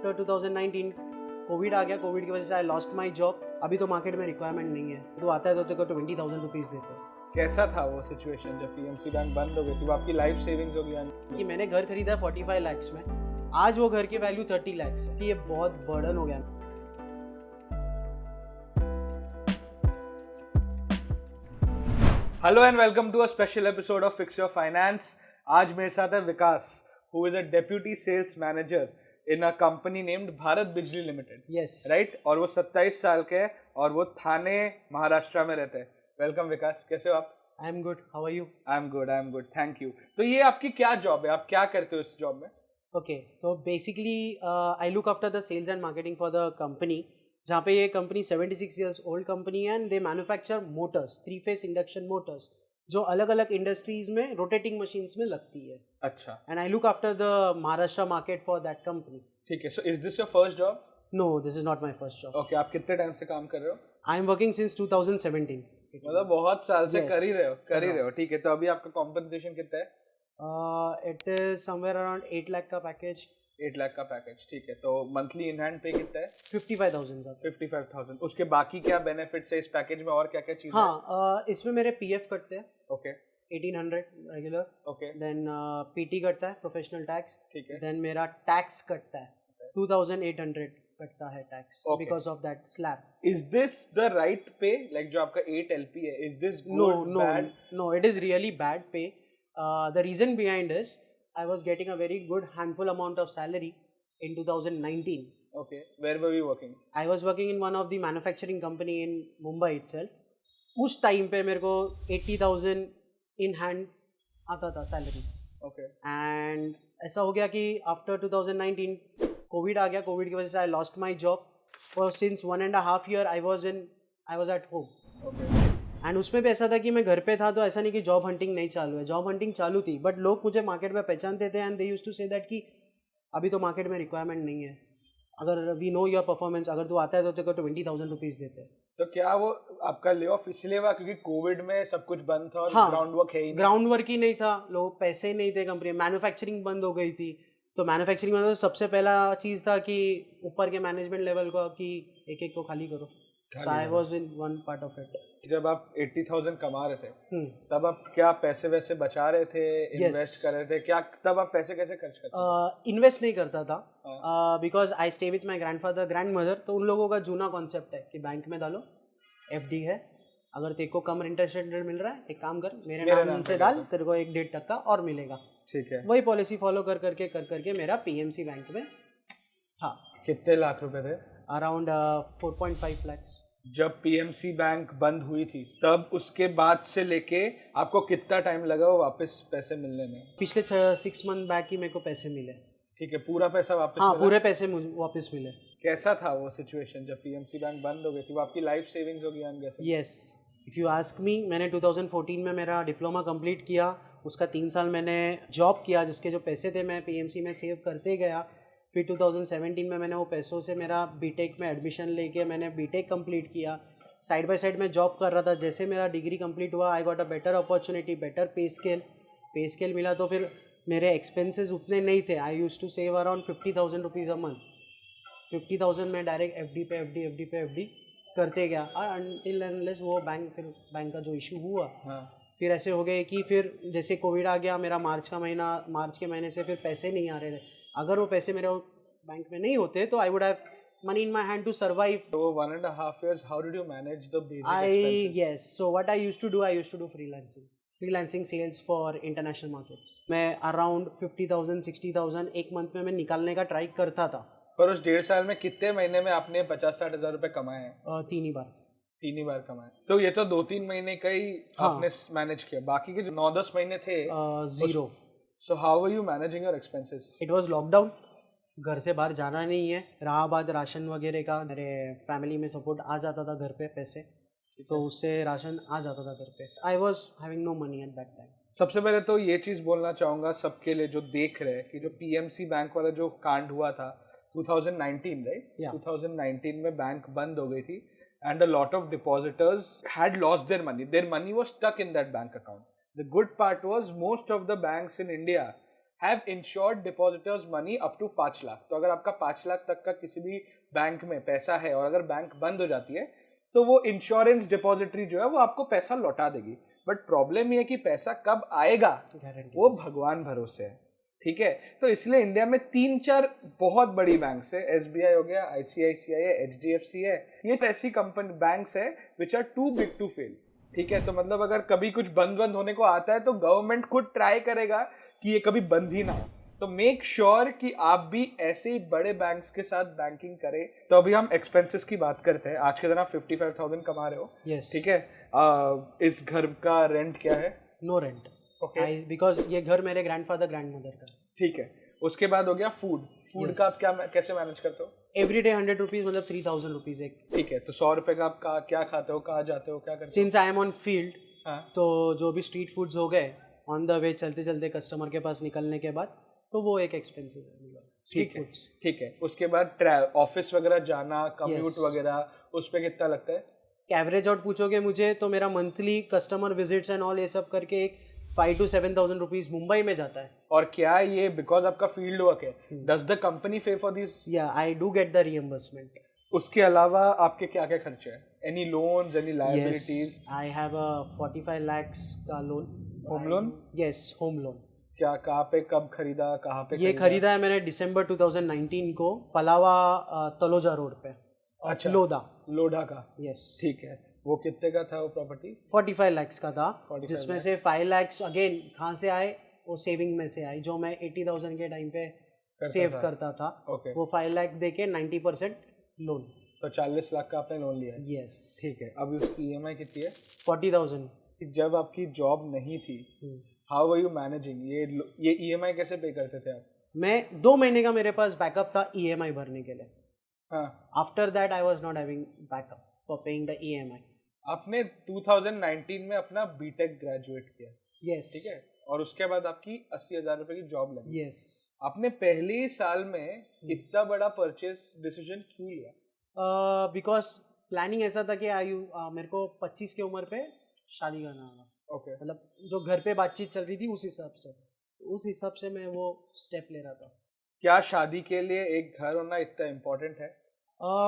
After 2019 Covid आ गया, Covid की वजह से आई लॉस्ट माई जॉब। अभी तो मार्केट में रिक्वायरमेंट नहीं है, तो आता है तो तेरे को 20,000 रुपीज़ देते हैं। कैसा था वो सिचुएशन जब पीएमसी बैंक बंद हो गई थी? वो आपकी लाइफ सेविंग्स हो गई? कि मैंने घर खरीदा 45 लैक्स में, आज वो घर की वैल्यू 30 लैक्स है। कि ये बहुत बर्डन हो गया। Hello and welcome to a special episode of fix your finance. आज मेरे साथ है Vikas, who is a deputy sales manager in a company named Bharat Bijli limited. Yes right, और वो 27 साल के हैं और वो थाने महाराष्ट्र में रहते हैं। वेलकम विकास, कैसे हो आप? I am good, how are you? I am good, thank you. तो ये आपकी क्या जॉब है, आप क्या करते हो इस जॉब में? ओके, तो basically I look after the sales and marketing for the company, जहाँ पे ये कंपनी 76 ईयर्स ओल्ड कंपनी है and they manufacture motors, 3 phase induction motors, जो अलग अलग इंडस्ट्रीज में रोटेटिंग मशीन्स में लगती है। अच्छा, and I look after the Maharashtra market for that company. ठीक है। So is this your first job? No, this is not my first job. Okay, आप कितने टाइम से काम कर रहे हो? I am working since 2017। मतलब बहुत साल से Yes, कर ही कर रहा रहे हो। ठीक है, तो अभी आपका कॉम्पनसेशन कितना है? It is somewhere around 8 lakh का पैकेज। 8 लाख का पैकेज, ठीक है। तो मंथली इन हैंड पे कितना है? 55,000 सर। 55,000। उसके बाकी क्या बेनिफिट्स है इस पैकेज में, और क्या क्या चीजें? हाँ, इसमें मेरे पीएफ कटते हैं okay 1800 regular. Okay, then PT कटता है, प्रोफेशनल टैक्स। ठीक है। देन मेरा टैक्स कटता है 2800 कटता है tax Okay. Because of that slab. Is this the right पे? लाइक जो आपका 8 एलपी है, is this No, good no, bad? no, it is really bad pay. The reason behind is I was getting a very good handful amount of salary in 2019. Okay, where were you working? I was working in one of the manufacturing company in Mumbai itself. उस time पे मेरे को 80,000 in hand आता था salary. Okay, and ऐसा हो गया कि आफ्टर 2019 कोविड आ गया, कोविड की वजह से आई lost my job for since 1.5 year I was at home. Okay, and उसमें भी ऐसा था कि मैं घर पे था, तो ऐसा नहीं कि जॉब हंटिंग नहीं चालू है, जॉब हंटिंग चालू थी, बट लोग मुझे मार्केट में पहचानते थे and they used to say that कि अभी तो मार्केट में रिक्वायरमेंट नहीं है, अगर वी नो योर परफॉर्मेंस, अगर तू आता है तो तेरे को 20,000 रुपीज़ देते हैं। तो क्या वो आपका ले ऑफ इसलिए हुआ क्योंकि कोविड में सब कुछ बंद था और हाँ, ग्राउंड वर्क है ही नहीं? ग्राउंड वर्क ही नहीं था, लोग पैसे नहीं थे, कंपनी मैन्युफैक्चरिंग बंद हो गई थी। तो मैन्युफैक्चरिंग में तो सबसे पहला चीज़ था कि ऊपर के मैनेजमेंट लेवल को कि एक एक को खाली करो। So I was in one part of it. जब आप 80,000 कमा रहे थे तब आप क्या पैसे वैसे बचा रहे थे, इन्वेस्ट कर रहे थे क्या? तब आप पैसे कैसे खर्च करते थे? इन्वेस्ट नहीं करता था because I stay with my grandfather grand mother. तो उन लोगों का जूना कॉन्सेप्ट है कि बैंक में डालो, एफडी है, अगर तेरे को कम इंटरेस्ट रेट मिल रहा है, एक काम कर मेरे नाम से डाल, तेरे को 1-1.5% और मिलेगा। ठीक है, वही पॉलिसी फॉलो कर करके मेरा पीएमसी बैंक में था। कितने लाख रुपए थे? Around 4.5 lakhs। जब पीएमसी बैंक बंद हुई थी तब उसके बाद से लेके आपको कितना टाइम लगा वो वापस पैसे मिलने में? पिछले 6 मंथ बैक ही मेरे को पैसे मिले। ठीक है, पूरा पैसा वापस हाँ, मिला? पूरे पैसे मुझे वापस मिले। कैसा था वो सिचुएशन जब पीएमसी बैंक बंद हो गई थी? वो आपकी लाइफ सेविंग्स होगी हम जैसे? Yes, if you ask me, मैंने 2014 में मेरा डिप्लोमा कंप्लीट किया, उसका 3 साल मैंने जॉब किया, जिसके जो पैसे थे मैं पीएमसी में सेव करते गया। फिर 2017 में मैंने वो पैसों से मेरा बीटेक में एडमिशन लेके मैंने बीटेक कंप्लीट किया। साइड बाय साइड में जॉब कर रहा था। जैसे मेरा डिग्री कंप्लीट हुआ, I got a better opportunity, better pay scale मिला, तो फिर मेरे एक्सपेंसेस उतने नहीं थे। I used to save around 50,000 rupees a month. 50,000 में डायरेक्ट एफडी पे एफडी करते गया, और अनटिल अनलेस वो बैंक का जो इशू हुआ, फिर ऐसे हो गए कि फिर जैसे कोविड आ गया, मेरा मार्च के महीने से फिर पैसे नहीं आ रहे थे। अगर वो पैसे मेरे बैंक में नहीं होते तो आई would have money in my hand to survive. So 1.5 years, how did you manage the basic expenses? Yes, so what I used to do freelancing sales for international markets. मैं around 50,000 60,000 एक month में मैं निकालने का try करता था। पर उस 1.5 साल में कितने महीने में आपने 50-60 हजार रुपए कमाए हैं? 3 ही बार। 3 ही बार कमाए। तो ये तो 2-3 महीने का ही आपने मैनेज किया, बाकी के जो 9-10 महीने थे zero. So how were you managing your expenses? It was lockdown, घर से बाहर जाना नहीं है, रहा बात राशन वगैरह का, मेरे फैमिली में सपोर्ट आ जाता था घर पे पैसे, तो उससे राशन आ जाता था घर पे। I was having no money at that time. सबसे पहले तो ये चीज़ बोलना चाहूँगा सबके लिए जो देख रहे हैं कि जो पीएमसी बैंक वाला जो कांड हुआ था 2019, राइट? 2019 में बैंक बंद हो गई थी and a lot of depositors had lost their money was stuck in that bank account. The good part was most of the banks in India have insured depositors money up to 5 lakh. तो अगर आपका 5 लाख तक का किसी भी bank में पैसा है और अगर बैंक बंद हो जाती है तो वो इंश्योरेंस डिपॉजिटरी जो है वो आपको पैसा लौटा देगी। बट प्रॉब्लम ये है कि पैसा कब आएगा वो भगवान भरोसे है, ठीक है। तो इसलिए इंडिया में 3-4 बहुत बड़ी बैंक्स है, SBI हो गया, ICICI है, HDFC है, ये ऐसी कंपनी बैंक्स है which are too big to fail, ठीक है। तो मतलब अगर कभी कुछ बंद होने को आता है तो गवर्नमेंट खुद ट्राई करेगा कि ये कभी बंद ही ना हो। तो मेक श्योर कि आप भी ऐसे ही बड़े बैंक्स के साथ बैंकिंग करें। तो अभी हम एक्सपेंसेस की बात करते हैं। आज के दिन आप 55,000 कमा रहे हो, ठीक है। इस घर का रेंट क्या है? नो रेंट, बिकॉज ये घर मेरे ग्रैंडफादर ग्रैंडमदर का, ठीक है। उसके बाद हो गया फूड का आप कैसे मैनेज करते हो? एवरी डे 100 रुपीज, मतलब 3000 रुपीज एक, ठीक है। तो 100 रुपए का आप क्या खाते हो, कहाँ जाते हो, क्या करते हो? Since I am on field, तो जो भी स्ट्रीट फूड्स हो गए ऑन द वे चलते चलते कस्टमर के पास निकलने के बाद, तो वो एक एक्सपेंसेस है, मतलब स्ट्रीट फूड्स। ठीक है। उसके बाद ऑफिस वगैरह जाना, कम्यूट वगैरह, उस पे कितना लगता है? एवरेज आउट पूछोगे मुझे तो मेरा monthly customer visits and all ये सब करके एक 5 to 7,000 रुपीज मुंबई में जाता है। और क्या ये बिकॉज आपका फील्ड वर्क है, डज द कंपनी पे फॉर दिस? या I do get the reimbursement. उसके अलावा आपके क्या क्या खर्चे हैं? Any loans, any liabilities? I have a 45 lakhs का loan. Home loan? Yes, home loan. क्या, कहाँ पे, कब खरीदा, कहाँ पे? ये खरीदा है मैंने दिसंबर 2019 को, पलावा तलोजा रोड पे। अच्छा, लोधा का। यस, ठीक है। वो कितने का था वो प्रॉपर्टी? 45 lakhs का था, जिसमें से 5 lakhs अगेन कहाँ से आए? वो सेविंग में से आई, जो मैं 80,000 के टाइम पे सेव करता था। वो 5 लाख दे के 90% लोन, तो 40 लाख का आपने लोन लिया? यस, ठीक है। अभी उसकी EMI कितनी है? 40,000। जब आपकी जॉब नहीं थी, हाउ वर यू मैनेजिंग ये EMI कैसे पे करते थे आप? मैं 2 महीने का मेरे पास बैकअप था EMI भरने के लिए। हाँ। After that I was not having backup for paying the EMI। आपने 2019 में अपना बीटेक ग्रेजुएट किया? यस, ठीक है। और उसके बाद आपकी 80,000 रुपए की जॉब लगी? यस। आपने पहले ही साल में इतना बड़ा परचेस डिसीजन क्यों लिया? बिकॉज प्लानिंग ऐसा था कि मेरे को 25 की उम्र पे शादी करना था। ओके। मतलब जो घर पे बातचीत चल रही थी उस हिसाब से मैं वो स्टेप ले रहा था। क्या शादी के लिए एक घर होना इतना इम्पोर्टेंट है?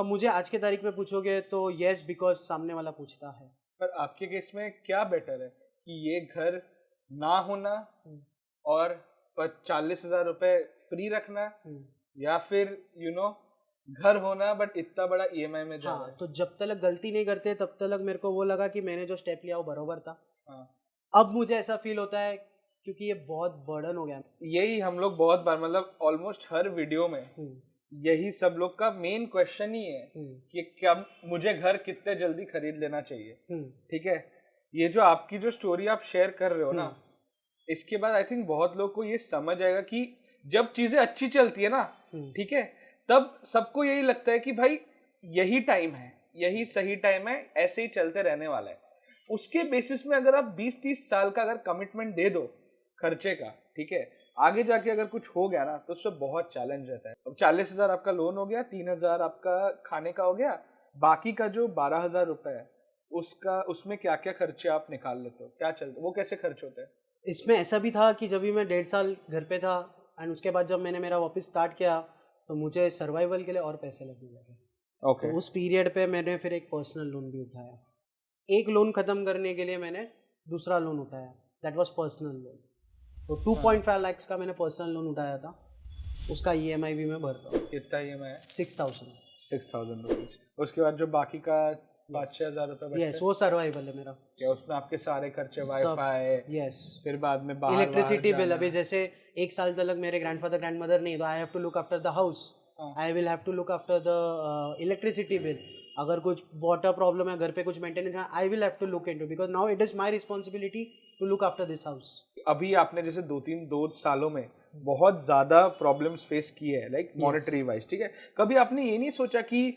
मुझे आज के तारीख में पूछोगे तो यस, बिकॉज सामने वाला पूछता है। पर आपके केस में क्या बेटर है कि ये घर ना होना और 40,000 रुपए फ्री रखना, या फिर घर होना बट इतना बड़ा EMI में जा रहा है? तो जब तक गलती नहीं करते तब तक मेरे को वो लगा कि मैंने जो स्टेप लिया वो बरोबर था। अब मुझे ऐसा फील होता है क्योंकि ये बहुत बर्डन हो गया। यही हम लोग बहुत बार, मतलब ऑलमोस्ट हर वीडियो में यही सब लोग का मेन क्वेश्चन ही है कि क्या मुझे घर कितने जल्दी खरीद लेना चाहिए, ठीक है। ये जो आपकी जो स्टोरी आप शेयर कर रहे हो ना, इसके बाद आई थिंक बहुत लोग को ये समझ आएगा कि जब चीजें अच्छी चलती है ना, ठीक है, तब सबको यही लगता है कि भाई यही टाइम है, यही सही टाइम है, ऐसे ही चलते रहने वाला है। उसके बेसिस में अगर आप 20-30 साल का अगर कमिटमेंट दे दो खर्चे का, ठीक है, आगे जाके अगर कुछ हो गया ना तो उसमें बहुत चैलेंज रहता है। अब 40,000 आपका लोन हो गया, 3,000 आपका खाने का हो गया, बाकी का जो 12,000 रुपए है उसमें क्या क्या खर्चे आप निकाल लेते हो? क्या चलता, वो कैसे खर्च होते हैं? इसमें ऐसा भी था कि जब भी मैं 1.5 साल घर पे था एंड उसके बाद जब मैंने मेरा वापस स्टार्ट किया तो मुझे सर्वाइवल के लिए और पैसे लगने लगे। ओके। तो उस पीरियड पे मैंने फिर एक पर्सनल लोन भी उठाया। एक लोन खत्म करने के लिए मैंने दूसरा लोन उठाया, दैट वाज पर्सनल लोन। तो 2.5 lakhs का मैंने पर्सनल लोन उठाया था, उसका EMI भी मैं भर रहा हूँ। कितना EMI है? 6,000 रुपीज। उसके बाद जो बाकी का 5-6 हज़ार रुपए बचते हैं? यस, वो सर्वाइवल है मेरा। क्या उसमें आपके सारे खर्चे, वाईफाई? यस। फिर बाद में बाहर इलेक्ट्रिसिटी बिल, अभी जैसे 1 साल तक मेरे ग्रैंडफादर ग्रैंडमदर नहीं, तो I have to look after the house, I will have to look after the electricity bill. अगर कुछ वाटर प्रॉब्लम है घर पे, कुछ मेंटेनेंस है, I will have to look into, because now it is my responsibility to look after this house. अभी आपने जैसे 2 सालों में बहुत ज्यादा प्रॉब्लम्स फेस की है, लाइक मॉनेटरी वाइज, ठीक है। कभी आपने ये नहीं सोचा कि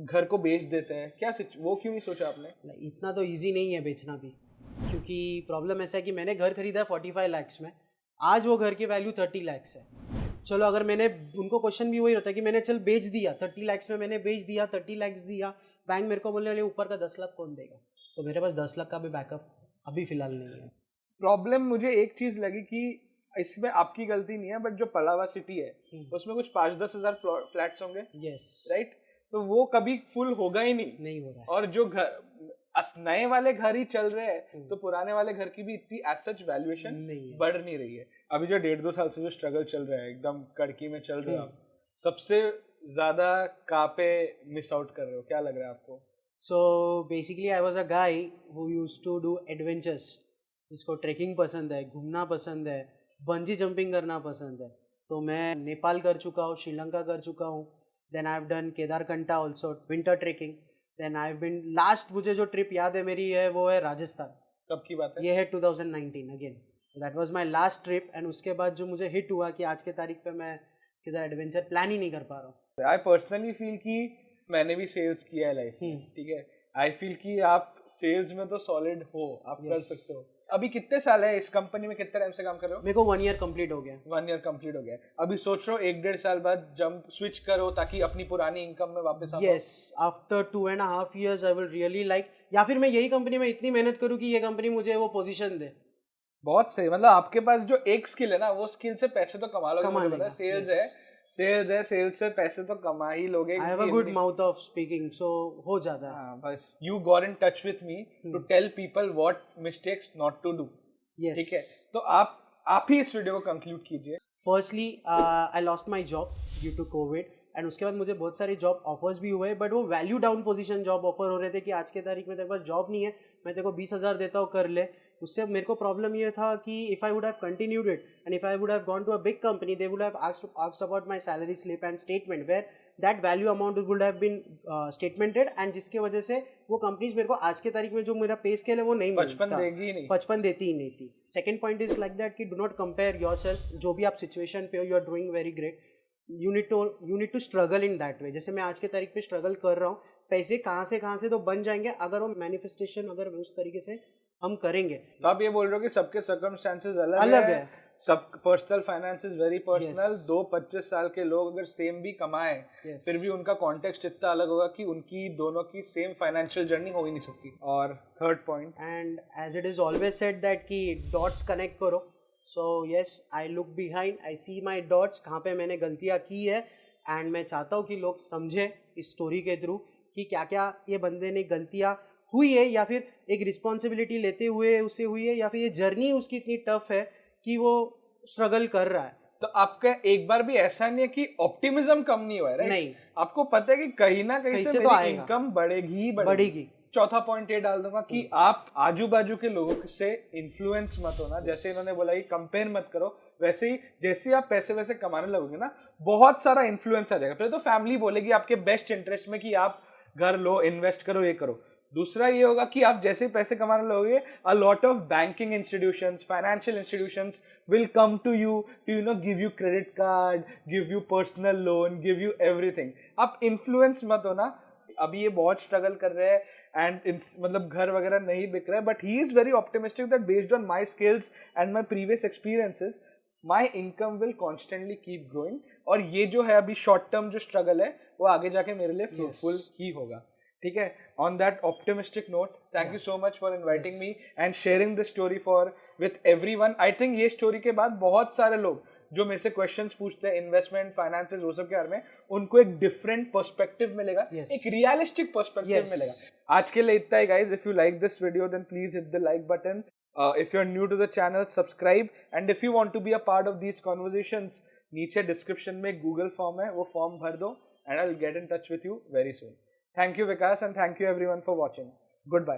घर को बेच देते हैं, क्या वो क्यों नहीं सोचा आपने? इतना तो इजी नहीं है बेचना भी, क्योंकि प्रॉब्लम ऐसा है कि मैंने घर खरीदा है 45 lakhs में, आज वो घर की वैल्यू 30 lakhs है। चलो अगर मैंने, उनको क्वेश्चन भी वही होता है कि मैंने चल बेच दिया 30 lakhs में, मैंने बेच दिया 30 lakhs दिया, बैंक मेरे को बोलने वाले ऊपर का 10 लाख कौन देगा? तो मेरे पास 10 लाख का भी बैकअप अभी फिलहाल नहीं है। प्रॉब्लम मुझे एक चीज लगी कि इसमें आपकी गलती नहीं है, बट जो पलावा सिटी है उसमें कुछ 5-10 हजार फ्लैट्स होंगे, राइट? तो वो कभी फुल होगा ही नहीं हो रहा है। और जो घर नए वाले घर ही चल रहे हैं तो पुराने वाले घर की भी इतनी एज सच वैल्यूएशन बढ़ नहीं रही है। अभी जो 1.5-2 साल से जो स्ट्रगल चल रहा है, एकदम कड़की में चल रहा है, सबसे ज्यादा कहाँ पे मिस आउट कर रहे हो, क्या लग रहा है आपको? So basically I was a guy who used to do adventures, जिसको ट्रेकिंग पसंद है, घूमना पसंद है, बंजी जंपिंग करना पसंद है। तो मैं नेपाल कर चुका हूँ, श्रीलंका कर चुका हूँ, then I have done Kedarkantha also, winter trekking. Then I have been, last मुझे जो ट्रिप याद है मेरी है वो है राजस्थान। कब की बात है? ये है 2019 again, that was my last trip. And उसके बाद जो मुझे हिट हुआ कि आज के तारीख पे मैं किधर एडवेंचर प्लान ही नहीं कर पा रहा हूँ। आई पर्सनली फील कि मैंने भी सेल्स किया है लाइफ में, ठीक है? आई फील कि आप सेल्स में तो सॉलिड हो, आप कर सकते हो। अभी कितने साल है इस कंपनी में, कितने टाइम से काम कर रहे हो? मेरे को 1 ईयर कंप्लीट हो गया। 1 ईयर कंप्लीट हो गया। अभी सोच रहे हो 1-1.5 साल बाद जंप स्विच करो ताकि अपनी पुरानी इनकम में वापस आ पाओ? Yes, after 2.5 years I will really like, या फिर मैं यही कंपनी में इतनी मेहनत करूँ कि ये कंपनी मुझे वो पोजीशन दे। बहुत सही, मतलब आपके पास जो एक स्किल है ना, वो स्किल से पैसे तो कमा लोगे, मुझे पता है। सेल्स से पैसे तो कमा ही लोगे। I have a good mouth of speaking, so हो जाता है। हाँ, बस you got in touch with me to tell people what mistakes not to do. ठीक है, तो आप ही इस वीडियो को कंक्लूड कीजिए। Firstly I lost my job due to Covid, and उसके बाद मुझे बहुत सारे जॉब ऑफर्स भी हुए, बट वो value down position job offer हो रहे थे कि आज के तारीख में तेरे पास जॉब नहीं है, मैं तेरे को 20,000 देता हूँ, कर ले। उससे मेरे को प्रॉब्लम ये था कि if I would have continued it and if I would have gone to a big company, they would have asked about my salary slip and statement, where that value amount would have been statemented, and जिसके वजह से वो companies मेरे को आज के तारीख में जो मेरा पे स्केल है वो नहीं मिलता, 55 देती ही नहीं थी। Second point is like that कि डू नॉट कंपेयर योरसेल्फ, जो भी आप सिचुएशन पे हो, you are doing very great, you need to struggle in that way. जैसे मैं आज के तारीख पे स्ट्रगल कर रहा हूँ, पैसे कहाँ से तो बन जाएंगे अगर वो मैनिफेस्टेशन अगर उस तरीके से हम करेंगे। तो आप ये बोल रहे हो कि सबके सर्कमस्टेंसेस अलग है, सब personal finance is very personal. 2-25 साल के लोग अगर सेम भी कमाएं, फिर भी उनका कॉन्टेक्स्ट इतना अलग होगा कि उनकी दोनों की सेम फाइनेंशियल जर्नी हो ही नहीं सकती। और third point, and as it is always said that कि डॉट्स कनेक्ट करो। So yes, I look behind, I see my dots, कहाँ पे मैंने गलतियाँ की है, एंड मैं चाहता हूँ कि लोग समझे इस स्टोरी के थ्रू कि क्या क्या ये बंदे ने गलतियाँ हुई है, या फिर एक रिस्पॉन्सिबिलिटी लेते हुए उससे हुई है, या फिर ये जर्नी उसकी इतनी टफ है कि वो स्ट्रगल कर रहा है। तो आपका एक बार भी ऐसा नहीं है कि ऑप्टिमिज्म कम नहीं हुआ है, राइट? नहीं, आपको पता है कि कहीं ना कहीं से मेरी इनकम बढ़ेगी। चौथा पॉइंट ये डाल दूंगा कि आप आजू बाजू के लोगों से इन्फ्लुएंस मत होना। जैसे इन्होंने बोला कि कंपेयर मत करो, वैसे ही जैसे आप पैसे वैसे कमाने लगोगे ना, बहुत सारा इन्फ्लुएंस आ जाएगा। पहले तो फैमिली बोलेगी आपके बेस्ट इंटरेस्ट में कि आप घर लो, इन्वेस्ट करो, ये करो। दूसरा ये होगा कि आप जैसे पैसे कमाने लगोगे, a lot of banking institutions, financial institutions will come to you to give you credit card, give you personal loan, give you everything. आप इन्फ्लुएंस मत होना। अभी ये बहुत स्ट्रगल कर रहे हैं एंड मतलब घर वगैरह नहीं बिक रहा है, but he is very optimistic that based on my skills and my previous experiences my income will constantly keep growing. और ये जो है अभी शॉर्ट टर्म जो स्ट्रगल है वो आगे जाके मेरे लिए फ्रूटफुल ही होगा। ठीक है, on that optimistic note, thank you so much for inviting me and sharing this story with everyone. I think ये story के बाद बहुत सारे लोग जो मेरे से questions पूछते हैं इन्वेस्टमेंट, फाइनेंसेस, वो सब के बारे में, उनको एक डिफरेंट पर्सपेक्टिव मिलेगा, एक रियलिस्टिक पर्सपेक्टिव मिलेगा। आज के लिए इतना ही guys. If you like this video, then please hit the like button. If you're new to the channel, subscribe. And if you want to be a part of these conversations, नीचे description में Google form है, वो form भर दो and I'll get in touch with you very soon. Thank you, Vikas, and thank you everyone for watching. Goodbye.